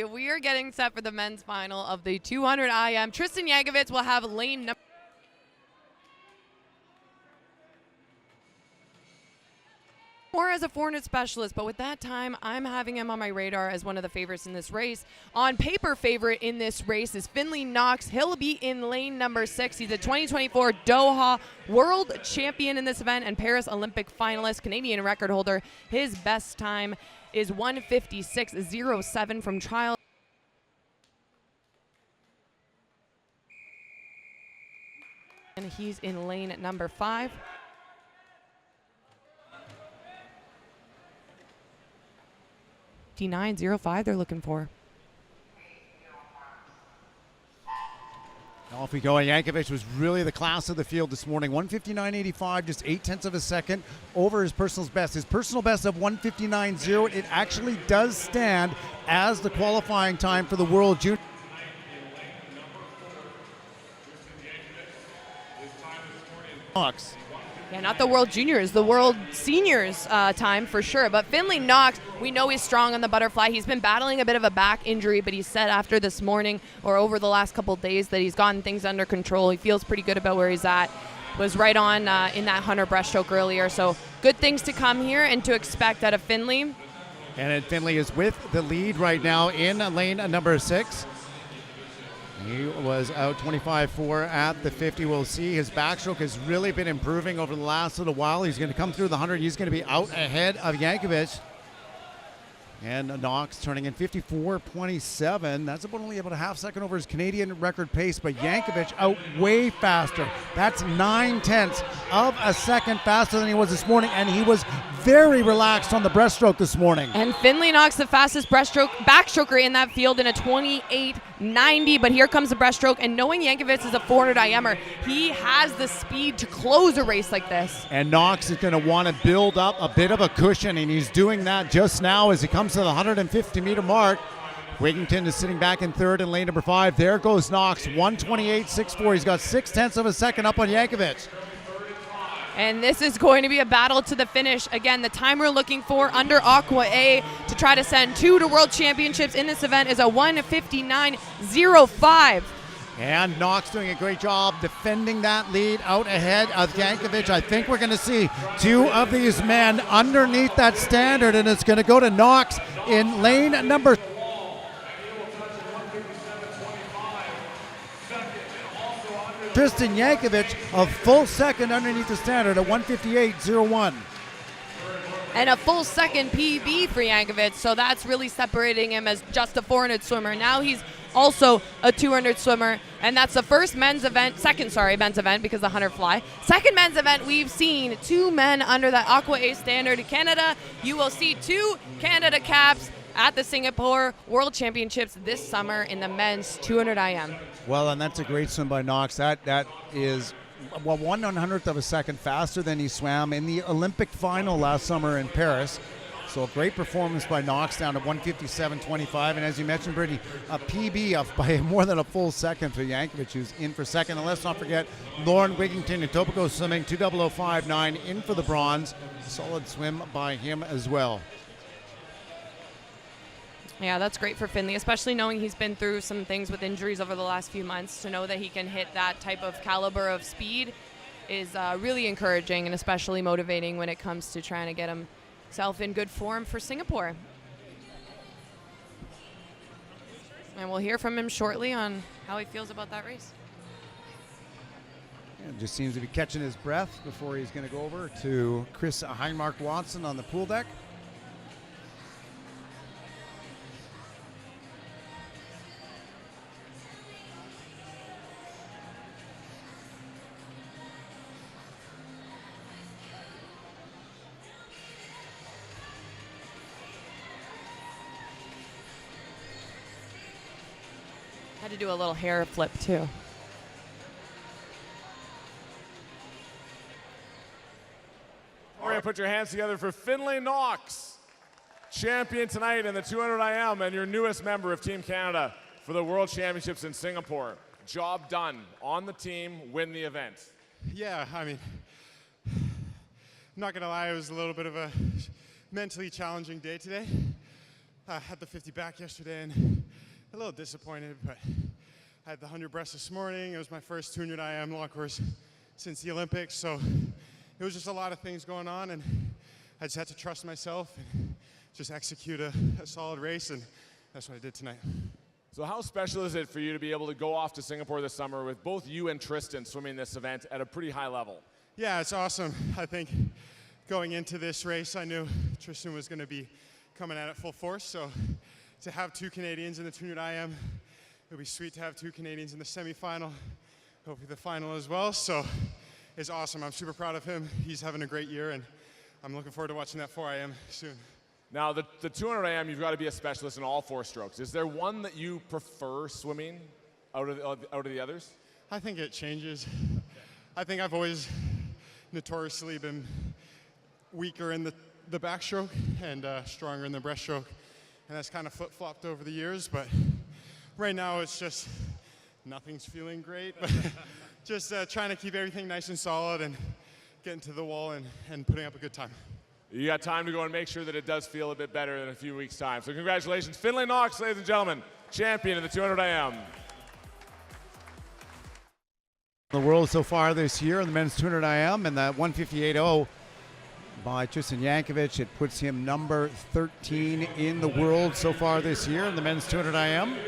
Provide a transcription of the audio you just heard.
We are getting set for the men's final of the 200 IM. Tristan Jankovics will have lane number more as a 400 specialist, but with that time, I'm having him on my radar as one of the favorites in this race. On paper, favorite in this race is Finlay Knox. He'll be in lane number 6. He's a 2024 Doha World Champion in this event and Paris Olympic finalist, Canadian record holder. His best time is 1:56.07 from trial. And he's in lane number 5. $59.05 they're looking for. Off we go. Jankovics was really the class of the field this morning. 1:59.85, just 0.8 of a second over his personal best. His personal best of 1:59.0. It actually does stand as the qualifying time for the World Junior. Knox. Yeah, not the World Juniors, the World Seniors time for sure. But Finlay Knox, we know he's strong on the butterfly. He's been battling a bit of a back injury, but he said after this morning or over the last couple of days that he's gotten things under control. He feels pretty good about where he's at. Was right on in that 100 breaststroke earlier. So good things to come here and to expect out of Finlay. And Finlay is with the lead right now in lane number 6. He was out 25.4 at the 50. We'll see. His backstroke has really been improving over the last little while. He's going to come through the 100. He's going to be out ahead of Jankovics. And Knox turning in 54.27. That's only about a half second over his Canadian record pace, but Jankovics out way faster. That's 0.9 of a second faster than he was this morning, and he was very relaxed on the breaststroke this morning. And Finlay Knox, the fastest backstroker in that field in a 28.90, but here comes the breaststroke, and knowing Jankovics is a 400 IMer, he has the speed to close a race like this. And Knox is going to want to build up a bit of a cushion, and he's doing that just now as he comes to the 150-meter mark. Wigginton is sitting back in third in lane number 5. There goes Knox, 1:28.64. He's got 0.6 of a second up on Jankovics. And this is going to be a battle to the finish. Again, the time we're looking for under RCAQ to try to send 2 to World Championships in this event is a 1:59.05. And Knox doing a great job defending that lead out ahead of Jankovics. I think we're going to see 2 of these men underneath that standard, and it's going to go to Knox in lane number. Tristan Jankovics a full second underneath the standard at 1:58.01. And a full second PB for Jankovics, so that's really separating him as just a 400 swimmer. Now he's also a 200 swimmer, and that's the first men's event, men's event because the 100 fly. Second men's event, we've seen 2 men under that RCAQ standard. Canada, you will see 2 Canada caps at the Singapore World Championships this summer in the men's 200 IM. Well, and that's a great swim by Knox. That is 1/100th of a second faster than he swam in the Olympic final last summer in Paris. So a great performance by Knox down to 1:57.25. And as you mentioned, Brittany, a PB by more than a full second for Jankovics, who's in for second. And let's not forget Lorne, Wigginton, and Topico swimming 2:00.59 in for the bronze. Solid swim by him as well. Yeah, that's great for Finlay, especially knowing he's been through some things with injuries over the last few months. To know that he can hit that type of caliber of speed is really encouraging and especially motivating when it comes to trying to get himself in good form for Singapore. And we'll hear from him shortly on how he feels about that race. Yeah, just seems to be catching his breath before he's going to go over to Chris Heinmark Watson on the pool deck. Had to do a little hair flip too. All right, put your hands together for Finlay Knox, champion tonight in the 200 IM and your newest member of Team Canada for the World Championships in Singapore. Job done. On the team, win the event. Yeah, I mean, I'm not gonna lie, it was a little bit of a mentally challenging day today. I had the 50 back yesterday and a little disappointed, but I had the 100 breast this morning. It was my first 200 IM long course since the Olympics, so it was just a lot of things going on, and I just had to trust myself and just execute a solid race, and that's what I did tonight. So how special is it for you to be able to go off to Singapore this summer with both you and Tristan swimming this event at a pretty high level? Yeah, it's awesome. I think going into this race, I knew Tristan was going to be coming at it full force, so to have 2 Canadians in the 200 IM, it would be sweet to have 2 Canadians in the semifinal, hopefully the final as well, so it's awesome. I'm super proud of him. He's having a great year, and I'm looking forward to watching that 4 IM soon. Now, the 200 IM, you've got to be a specialist in all 4 strokes. Is there one that you prefer swimming out of the others? I think it changes. I think I've always notoriously been weaker in the backstroke and stronger in the breaststroke, and that's kind of flip-flopped over the years, but right now it's just nothing's feeling great, but just trying to keep everything nice and solid and getting to the wall and putting up a good time. You got time to go and make sure that it does feel a bit better in a few weeks' time. So congratulations, Finlay Knox, ladies and gentlemen, champion of the 200 IM. The world so far this year in the men's 200 IM, and that 158.0 by Tristan Jankovics, it puts him number 13 in the world so far this year in the men's 200 IM.